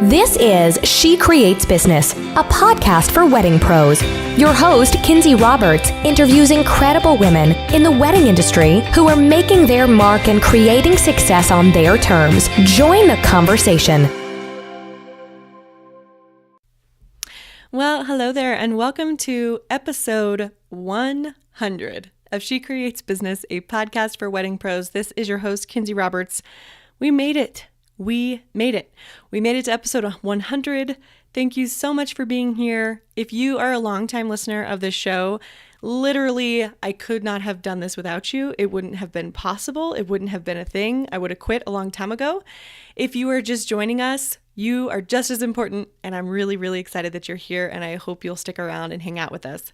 This is She Creates Business, a podcast for wedding pros. Your host, Kinsey Roberts, interviews incredible women in the wedding industry who are making their mark and creating success on their terms. Join the conversation. Well, hello there, and welcome to episode 100 of She Creates Business, a podcast for wedding pros. This is your host, Kinsey Roberts. We made it. We made it to episode 100. Thank you so much for being here. If you are a longtime listener of this show, literally, I could not have done this without you. It wouldn't have been possible. It wouldn't have been a thing. I would have quit a long time ago. If you are just joining us, you are just as important, and I'm really, really excited that you're here, and I hope you'll stick around and hang out with us.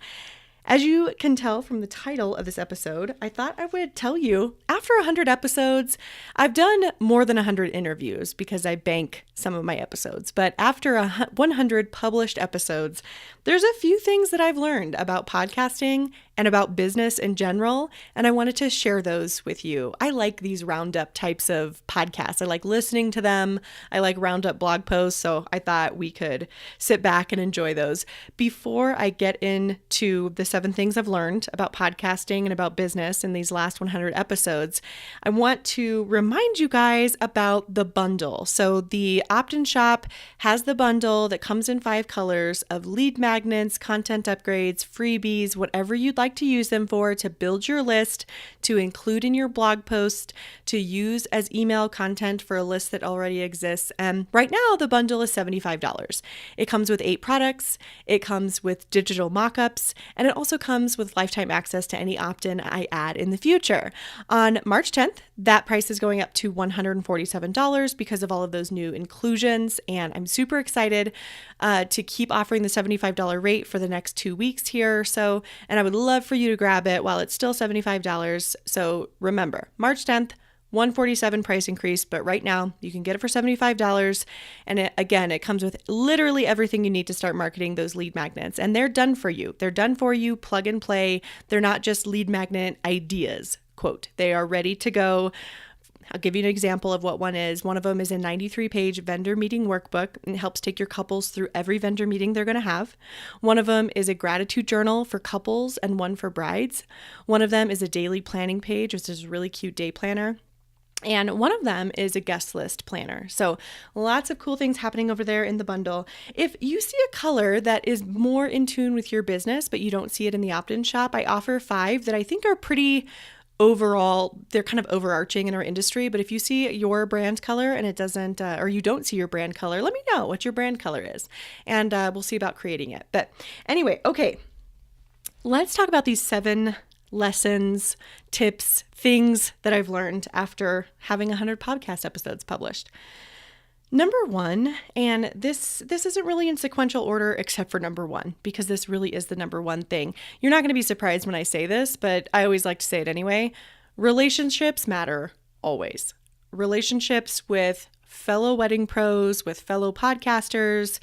As you can tell from the title of this episode, I thought I would tell you, after 100 episodes, I've done more than 100 interviews because I bank some of my episodes. But after 100 published episodes, there's a few things that I've learned about podcasting and about business in general, and I wanted to share those with you. I like these roundup types of podcasts. I like listening to them. I like roundup blog posts, so I thought we could sit back and enjoy those. Before I get into the 7 things I've learned about podcasting and about business in these last 100 episodes, I want to remind you guys about the bundle. So the Opt-in Shop has the bundle that comes in 5 colors of lead magnets, content upgrades, freebies, whatever you'd like to use them for, to build your list, to include in your blog post, to use as email content for a list that already exists. And right now the bundle is $75. It comes with 8 products, it comes with digital mock-ups, and it also comes with lifetime access to any opt-in I add in the future. On March 10th, that price is going up to $147 because of all of those new inclusions, and I'm super excited to keep offering the $75 rate for the next 2 weeks here or so, and I would love for you to grab it while it's still $75. So remember, March 10th, $147 price increase, but right now you can get it for $75. And it comes with literally everything you need to start marketing those lead magnets. And they're done for you. They're done for you, plug and play. They're not just lead magnet ideas, quote. They are ready to go. I'll give you an example of what one is. One of them is a 93-page vendor meeting workbook, and it helps take your couples through every vendor meeting they're going to have. One of them is a gratitude journal for couples and one for brides. One of them is a daily planning page, which is a really cute day planner. And one of them is a guest list planner. So lots of cool things happening over there in the bundle. If you see a color that is more in tune with your business, but you don't see it in the opt-in shop, I offer 5 that I think are pretty overall, they're kind of overarching in our industry. But if you see your brand color and it doesn't, or you don't see your brand color, let me know what your brand color is, and we'll see about creating it. But anyway, okay, let's talk about these 7 lessons, tips, things that I've learned after having 100 podcast episodes published. Number 1, and this isn't really in sequential order except for number 1, because this really is the number 1 thing. You're not going to be surprised when I say this, but I always like to say it anyway. Relationships matter always. Relationships with fellow wedding pros, with fellow podcasters,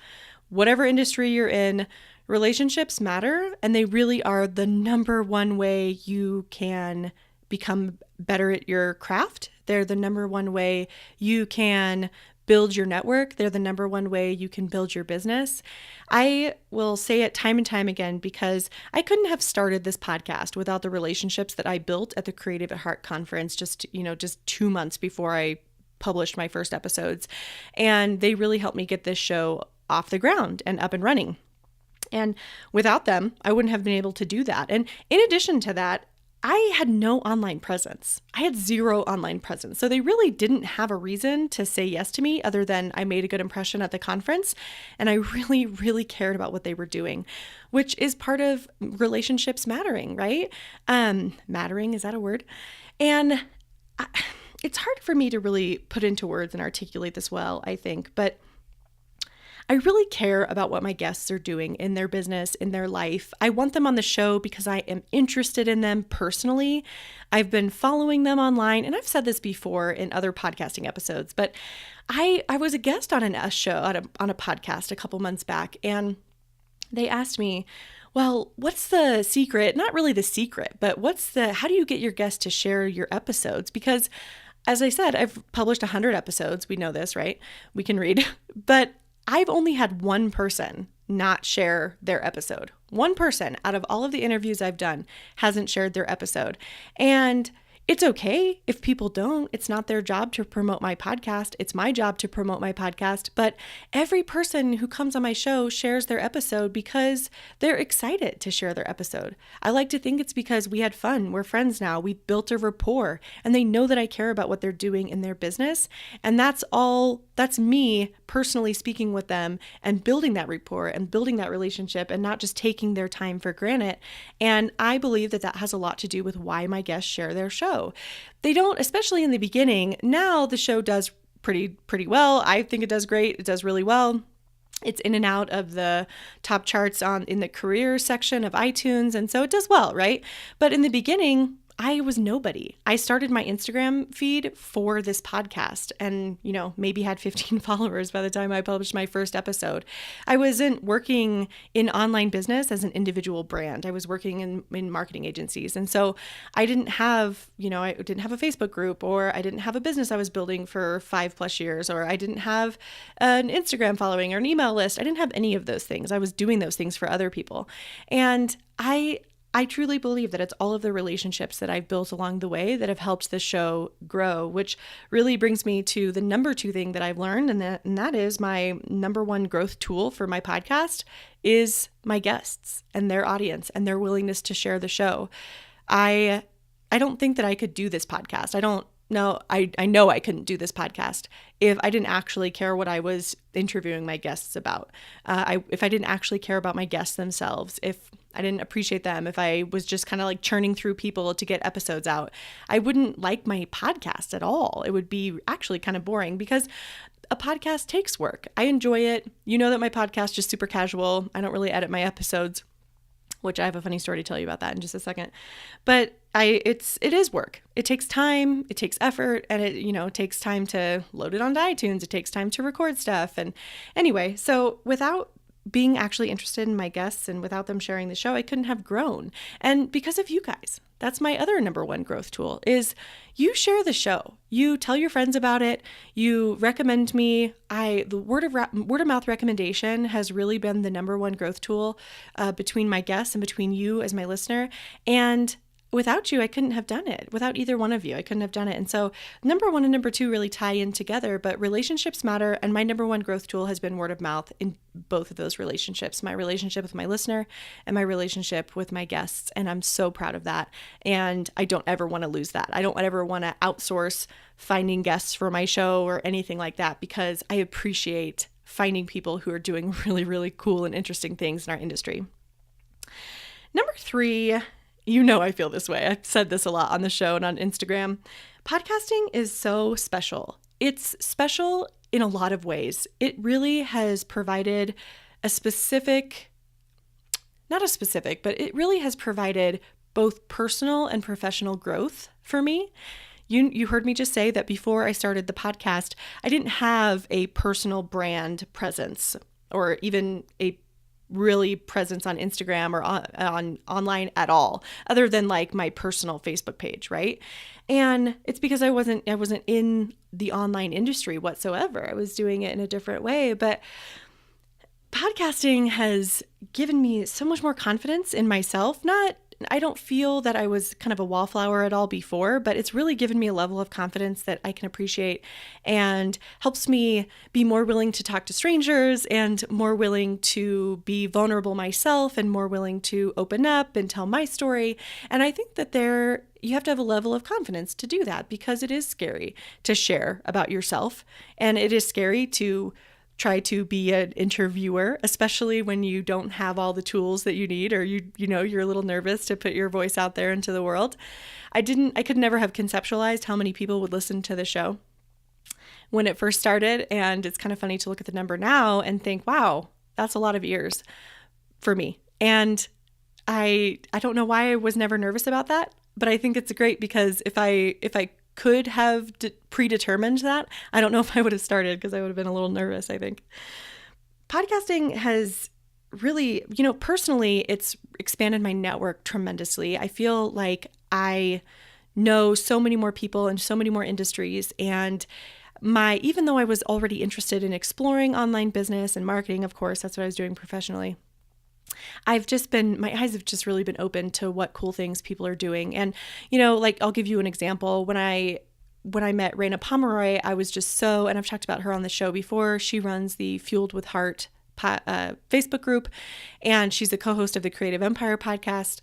whatever industry you're in, relationships matter, and they really are the number 1 way you can become better at your craft. They're the number 1 way you can build your network. They're the number 1 way you can build your business. I will say it time and time again because I couldn't have started this podcast without the relationships that I built at the Creative at Heart conference just 2 months before I published my first episodes. And they really helped me get this show off the ground and up and running. And without them, I wouldn't have been able to do that. And in addition to that, I had no online presence. I had 0 online presence. So they really didn't have a reason to say yes to me other than I made a good impression at the conference. And I really, really cared about what they were doing, which is part of relationships mattering, right? Mattering, is that a word? And it's hard for me to really put into words and articulate this well, I think, but I really care about what my guests are doing in their business, in their life. I want them on the show because I am interested in them personally. I've been following them online, and I've said this before in other podcasting episodes, but I was a guest on a show, on a podcast a couple months back, and they asked me, well, what's the secret? Not really the secret, but how do you get your guests to share your episodes? Because as I said, I've published 100 episodes. We know this, right? We can read. But I've only had one person not share their episode. One person out of all of the interviews I've done hasn't shared their episode. And it's okay if people don't. It's not their job to promote my podcast. It's my job to promote my podcast. But every person who comes on my show shares their episode because they're excited to share their episode. I like to think it's because we had fun. We're friends now. We built a rapport and they know that I care about what they're doing in their business. And that's me personally speaking with them and building that rapport and building that relationship and not just taking their time for granted. And I believe that has a lot to do with why my guests share their show. They don't, especially in the beginning. Now the show does pretty well. I think it does great. It does really well. It's in and out of the top charts in the career section of iTunes. And so it does well, right? But in the beginning, I was nobody. I started my Instagram feed for this podcast and, maybe had 15 followers by the time I published my first episode. I wasn't working in online business as an individual brand. I was working in marketing agencies. And so I didn't have, I didn't have a Facebook group, or I didn't have a business I was building for 5+ years, or I didn't have an Instagram following or an email list. I didn't have any of those things. I was doing those things for other people. And I truly believe that it's all of the relationships that I've built along the way that have helped the show grow, which really brings me to the number 2 thing that I've learned. And that is my number 1 growth tool for my podcast is my guests and their audience and their willingness to share the show. I don't think that I could do this podcast. I know I couldn't do this podcast if I didn't actually care what I was interviewing my guests about. If I didn't actually care about my guests themselves, if I didn't appreciate them, if I was just kind of like churning through people to get episodes out, I wouldn't like my podcast at all. It would be actually kind of boring because a podcast takes work. I enjoy it. You know that my podcast is super casual. I don't really edit my episodes, which I have a funny story to tell you about that in just a second. But it is work. It takes time, it takes effort, and it takes time to load it onto iTunes. It takes time to record stuff. And anyway, so without being actually interested in my guests and without them sharing the show, I couldn't have grown. And because of you guys, that's my other number 1 growth tool is you share the show. You tell your friends about it. You recommend me. The word of mouth recommendation has really been the number 1 growth tool between my guests and between you as my listener. And without you, I couldn't have done it. Without either one of you, I couldn't have done it. And so number 1 and number 2 really tie in together, but relationships matter. And my number 1 growth tool has been word of mouth in both of those relationships, my relationship with my listener and my relationship with my guests. And I'm so proud of that. And I don't ever want to lose that. I don't ever want to outsource finding guests for my show or anything like that, because I appreciate finding people who are doing really, really cool and interesting things in our industry. Number 3, I feel this way. I've said this a lot on the show and on Instagram. Podcasting is so special. It's special in a lot of ways. It really has provided but it really has provided both personal and professional growth for me. You heard me just say that before I started the podcast, I didn't have a personal brand presence or even a really presence on Instagram or on online at all, other than like my personal Facebook page, right? And it's because I wasn't in the online industry whatsoever. I was doing it in a different way, but podcasting has given me so much more confidence in myself. I don't feel that I was kind of a wallflower at all before, but it's really given me a level of confidence that I can appreciate and helps me be more willing to talk to strangers and more willing to be vulnerable myself and more willing to open up and tell my story. And I think that you have to have a level of confidence to do that, because it is scary to share about yourself, and it is scary to try to be an interviewer, especially when you don't have all the tools that you need, or you're a little nervous to put your voice out there into the world. I could never have conceptualized how many people would listen to the show when it first started. And it's kind of funny to look at the number now and think, wow, that's a lot of ears for me. And I don't know why I was never nervous about that, but I think it's great, because if I could have predetermined that, I don't know if I would have started, because I would have been a little nervous, I think. Podcasting has really, personally, it's expanded my network tremendously. I feel like I know so many more people in so many more industries, and even though I was already interested in exploring online business and marketing, of course, that's what I was doing professionally, my eyes have just really been open to what cool things people are doing. And, like I'll give you an example. When I met Raina Pomeroy, I was just and I've talked about her on the show before. She runs the Fueled with Heart Facebook group, and she's the co-host of the Creative Empire podcast.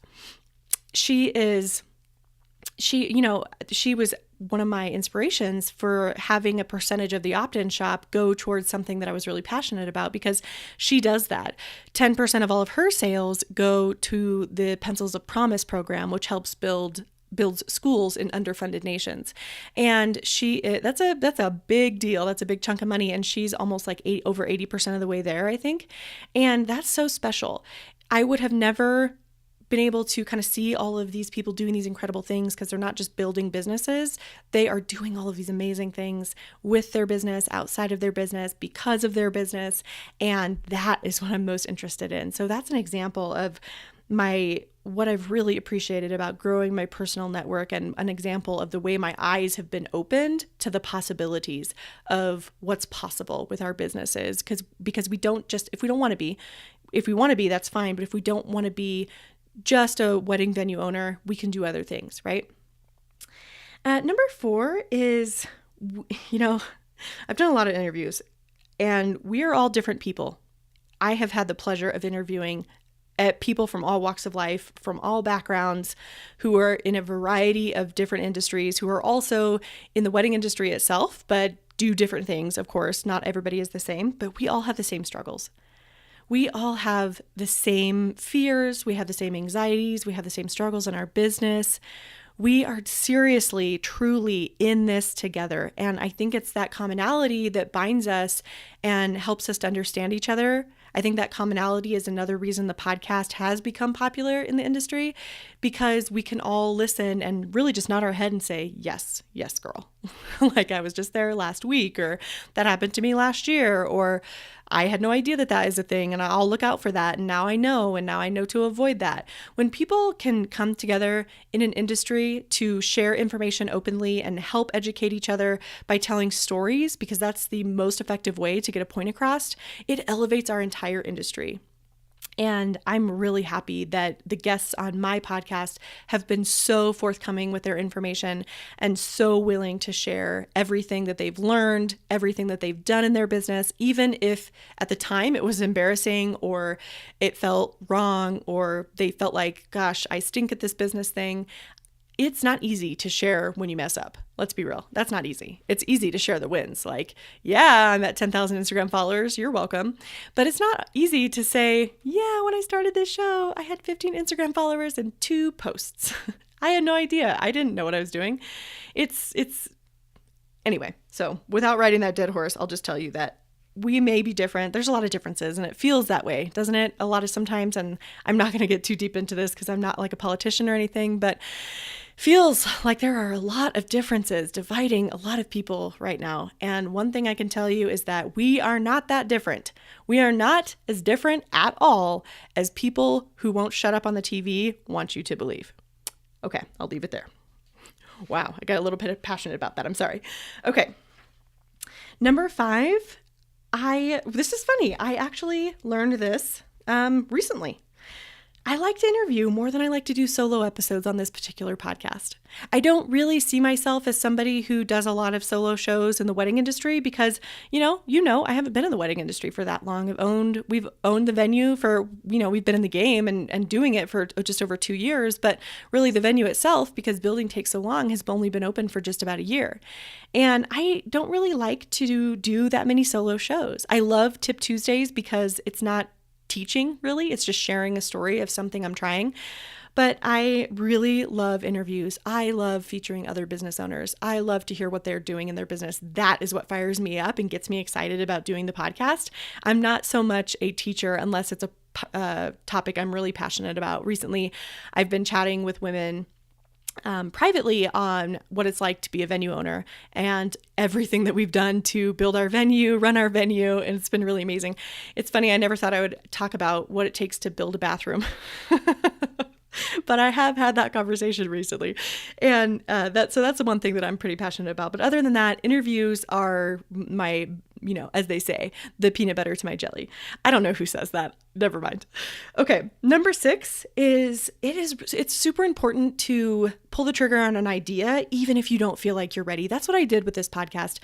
She was one of my inspirations for having a percentage of the opt-in shop go towards something that I was really passionate about, because she does that. 10% of all of her sales go to the Pencils of Promise program, which helps builds schools in underfunded nations. And that's a big deal. That's a big chunk of money. And she's almost like over 80% of the way there, I think. And that's so special. I would have never been able to kind of see all of these people doing these incredible things, because they're not just building businesses. They are doing all of these amazing things with their business, outside of their business, because of their business. And that is what I'm most interested in. So that's an example of what I've really appreciated about growing my personal network, and an example of the way my eyes have been opened to the possibilities of what's possible with our businesses. Because we don't just, if we want to be, that's fine. But if we don't want to be just a wedding venue owner, we can do other things, right? Number 4 is, I've done a lot of interviews, and we are all different people. I have had the pleasure of interviewing people from all walks of life, from all backgrounds, who are in a variety of different industries, who are also in the wedding industry itself, but do different things. Of course, not everybody is the same, but we all have the same struggles. We all have the same fears. We have the same anxieties. We have the same struggles in our business. We are seriously, truly in this together. And I think it's that commonality that binds us and helps us to understand each other. I think that commonality is another reason the podcast has become popular in the industry, because we can all listen and really just nod our head and say, yes, yes, girl. Like, I was just there last week, or that happened to me last year, or I had no idea that is a thing, and I'll look out for that. And now I know to avoid that. When people can come together in an industry to share information openly and help educate each other by telling stories, because that's the most effective way to get a point across, it elevates our entire industry. And I'm really happy that the guests on my podcast have been so forthcoming with their information and so willing to share everything that they've learned, everything that they've done in their business, even if at the time it was embarrassing, or it felt wrong, or they felt like, gosh, I stink at this business thing. It's not easy to share when you mess up. Let's be real. That's not easy. It's easy to share the wins. Like, yeah, I'm at 10,000 Instagram followers. You're welcome. But it's not easy to say, yeah, when I started this show, I had 15 Instagram followers and 2 posts. I had no idea. I didn't know what I was doing. Anyway, so without riding that dead horse, I'll just tell you that we may be different. There's a lot of differences, and it feels that way, doesn't it? A lot of sometimes, and I'm not going to get too deep into this because I'm not like a politician or anything, but feels like there are a lot of differences dividing a lot of people right now. And one thing I can tell you is that we are not that different. We are not as different at all as people who won't shut up on the TV want you to believe. Okay, I'll leave it there. Wow, I got a little bit passionate about that. I'm sorry. Okay. Number 5, this is funny. I actually learned this recently. I like to interview more than I like to do solo episodes on this particular podcast. I don't really see myself as somebody who does a lot of solo shows in the wedding industry because, I haven't been in the wedding industry for that long. We've owned the venue for, we've been in the game and doing it for just over 2 years, but really the venue itself, because building takes so long, has only been open for just about a year. And I don't really like to do that many solo shows. I love Tip Tuesdays because it's not teaching, really. It's just sharing a story of something I'm trying. But I really love interviews. I love featuring other business owners. I love to hear what they're doing in their business. That is what fires me up and gets me excited about doing the podcast. I'm not so much a teacher unless it's a topic I'm really passionate about. Recently, I've been chatting with women privately on what it's like to be a venue owner and everything that we've done to build our venue, run our venue, and it's been really amazing. It's funny, I never thought I would talk about what it takes to build a bathroom. But I have had that conversation recently. And that's the one thing that I'm pretty passionate about. But other than that, interviews are my, as they say, the peanut butter to my jelly. I don't know who says that. Never mind. Okay. Number 6 is it's super important to pull the trigger on an idea, even if you don't feel like you're ready. That's what I did with this podcast.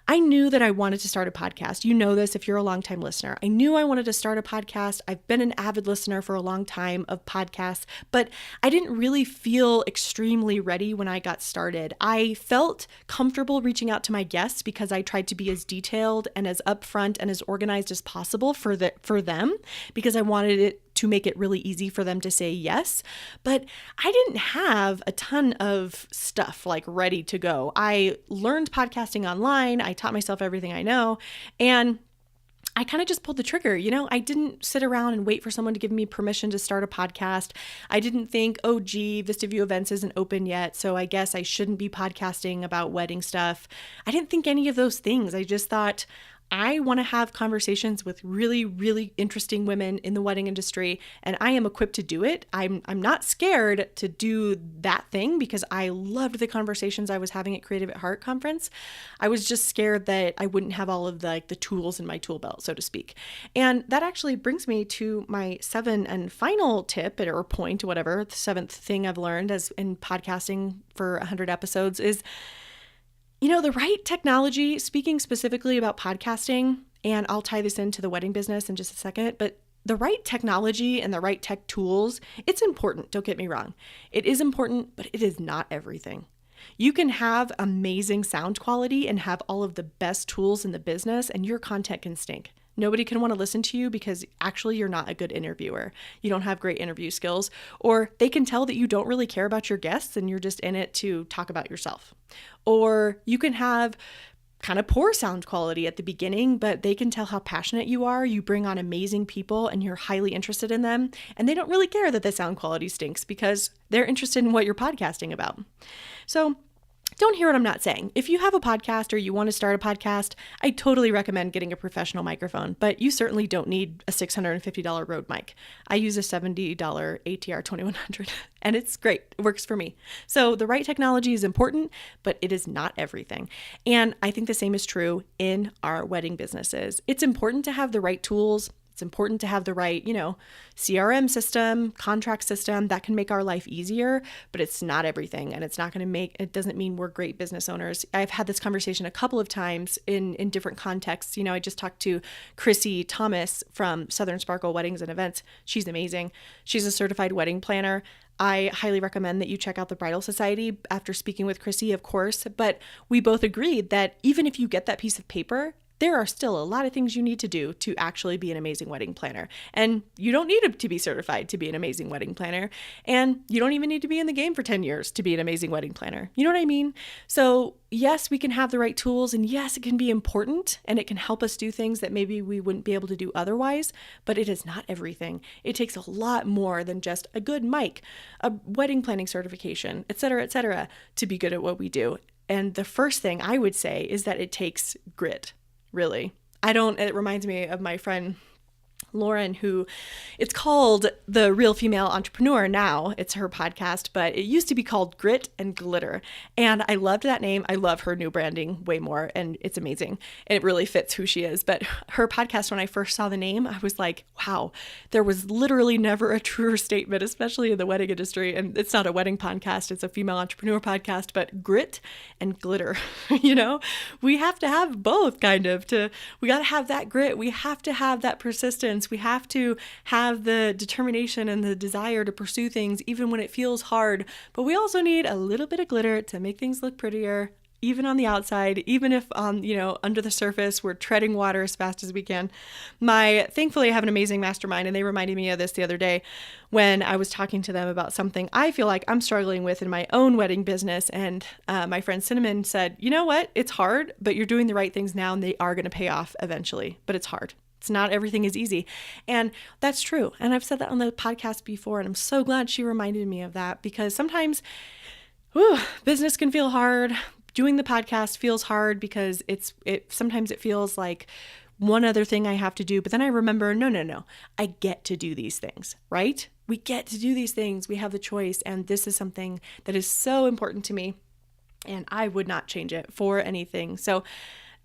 I knew that I wanted to start a podcast. You know this if you're a longtime listener. I knew I wanted to start a podcast. I've been an avid listener for a long time of podcasts, but I didn't really feel extremely ready when I got started. I felt comfortable reaching out to my guests because I tried to be as detailed and as upfront and as organized as possible for them because I wanted it to make it really easy for them to say yes. But I didn't have a ton of stuff like ready to go. I learned podcasting online. I taught myself everything I know. And I kind of just pulled the trigger. I didn't sit around and wait for someone to give me permission to start a podcast. I didn't think, oh, gee, Vista View Events isn't open yet, so I guess I shouldn't be podcasting about wedding stuff. I didn't think any of those things. I just thought, I want to have conversations with really, really interesting women in the wedding industry, and I am equipped to do it. I'm not scared to do that thing because I loved the conversations I was having at Creative at Heart conference. I was just scared that I wouldn't have all of the tools in my tool belt, so to speak. And that actually brings me to my 7th and final tip or point or whatever, the 7th thing I've learned as in podcasting for 100 episodes is, the right technology, speaking specifically about podcasting, and I'll tie this into the wedding business in just a second, but the right technology and the right tech tools, it's important. Don't get me wrong. It is important, but it is not everything. You can have amazing sound quality and have all of the best tools in the business, and your content can stink. Nobody can want to listen to you because actually you're not a good interviewer. You don't have great interview skills, or they can tell that you don't really care about your guests and you're just in it to talk about yourself. Or you can have kind of poor sound quality at the beginning, but they can tell how passionate you are. You bring on amazing people and you're highly interested in them, and they don't really care that the sound quality stinks because they're interested in what you're podcasting about. So don't hear what I'm not saying. If you have a podcast or you want to start a podcast, I totally recommend getting a professional microphone, but you certainly don't need a $650 Rode mic. I use a $70 ATR 2100 and it's great. It works for me. So the right technology is important, but it is not everything. And I think the same is true in our wedding businesses. It's important to have the right tools. It's important to have the right, CRM system, contract system that can make our life easier, but it's not everything. And it's not going to it doesn't mean we're great business owners. I've had this conversation a couple of times in different contexts. I just talked to Chrissy Thomas from Southern Sparkle Weddings and Events. She's amazing. She's a certified wedding planner. I highly recommend that you check out the Bridal Society after speaking with Chrissy, of course, but we both agreed that even if you get that piece of paper, there are still a lot of things you need to do to actually be an amazing wedding planner. And you don't need to be certified to be an amazing wedding planner. And you don't even need to be in the game for 10 years to be an amazing wedding planner. You know what I mean? So yes, we can have the right tools, and yes, it can be important and it can help us do things that maybe we wouldn't be able to do otherwise, but it is not everything. It takes a lot more than just a good mic, a wedding planning certification, et cetera, to be good at what we do. And the first thing I would say is that it takes grit. Really. It reminds me of my friend Lauren, who it's called The Real Female Entrepreneur now. It's her podcast, but it used to be called Grit and Glitter. And I loved that name. I love her new branding way more, and it's amazing. And it really fits who she is. But her podcast, when I first saw the name, I was like, wow, there was literally never a truer statement, especially in the wedding industry. And it's not a wedding podcast, it's a female entrepreneur podcast, but grit and glitter, we have to have both we got to have that grit. We have to have that persistence. We have to have the determination and the desire to pursue things even when it feels hard. But we also need a little bit of glitter to make things look prettier, even on the outside, even if under the surface we're treading water as fast as we can. Thankfully I have an amazing mastermind, and they reminded me of this the other day when I was talking to them about something I feel like I'm struggling with in my own wedding business. And my friend Cinnamon said, you know what? It's hard, but you're doing the right things now and they are going to pay off eventually, but it's hard. It's not everything is easy. And that's true. And I've said that on the podcast before, and I'm so glad she reminded me of that, because sometimes business can feel hard. Doing the podcast feels hard because sometimes it feels like one other thing I have to do, but then I remember, no, I get to do these things, right? We get to do these things. We have the choice. And this is something that is so important to me. And I would not change it for anything. So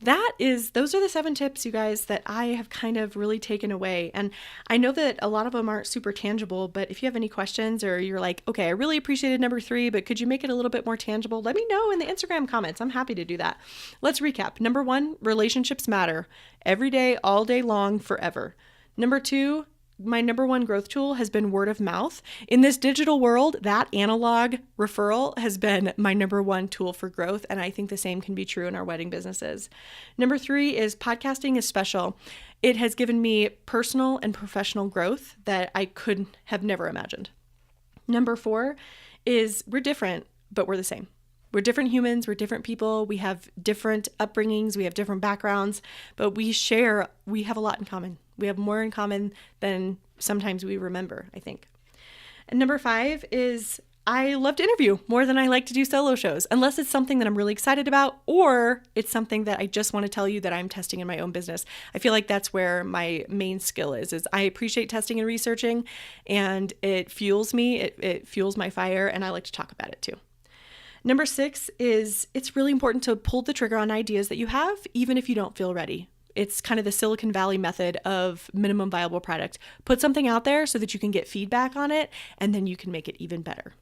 those are the 7 tips, you guys, that I have kind of really taken away. And I know that a lot of them aren't super tangible, but if you have any questions or you're like, okay, I really appreciated number 3, but could you make it a little bit more tangible? Let me know in the Instagram comments. I'm happy to do that. Let's recap. Number 1, relationships matter every day, all day long, forever. Number 2, my number 1 growth tool has been word of mouth. In this digital world, that analog referral has been my number 1 tool for growth. And I think the same can be true in our wedding businesses. Number 3 is podcasting is special. It has given me personal and professional growth that I could have never imagined. Number 4 is we're different, but we're the same. We're different humans, we're different people, we have different upbringings, we have different backgrounds, but we have a lot in common. We have more in common than sometimes we remember, I think. And number 5 is I love to interview more than I like to do solo shows, unless it's something that I'm really excited about or it's something that I just want to tell you that I'm testing in my own business. I feel like that's where my main skill is I appreciate testing and researching, and it fuels me, it fuels my fire, and I like to talk about it too. Number 6 is it's really important to pull the trigger on ideas that you have, even if you don't feel ready. It's kind of the Silicon Valley method of minimum viable product. Put something out there so that you can get feedback on it, and then you can make it even better.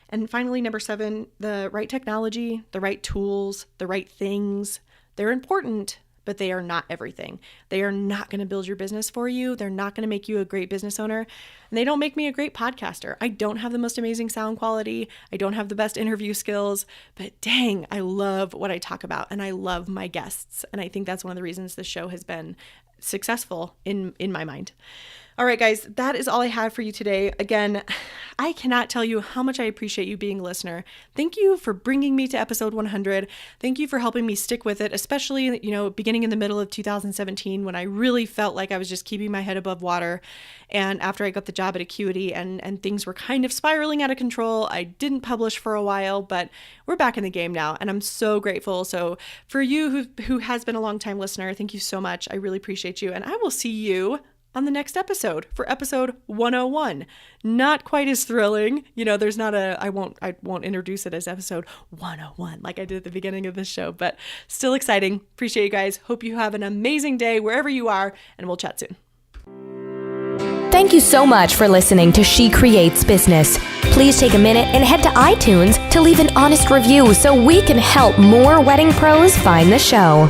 And finally, number 7, the right technology, the right tools, the right things, they're important, but they are not everything. They are not going to build your business for you. They're not going to make you a great business owner. And they don't make me a great podcaster. I don't have the most amazing sound quality. I don't have the best interview skills, but dang, I love what I talk about and I love my guests. And I think that's one of the reasons this show has been successful in my mind. All right, guys, that is all I have for you today. Again, I cannot tell you how much I appreciate you being a listener. Thank you for bringing me to episode 100. Thank you for helping me stick with it, especially, beginning in the middle of 2017 when I really felt like I was just keeping my head above water. And after I got the job at Acuity and things were kind of spiraling out of control, I didn't publish for a while, but we're back in the game now, and I'm so grateful. So for you who has been a long-time listener, thank you so much. I really appreciate you, and I will see you on the next episode for episode 101. Not quite as thrilling. There's not I won't introduce it as episode 101 like I did at the beginning of this show, but still exciting. Appreciate you guys. Hope you have an amazing day wherever you are, and we'll chat soon. Thank you so much for listening to She Creates Business. Please take a minute and head to iTunes to leave an honest review so we can help more wedding pros find the show.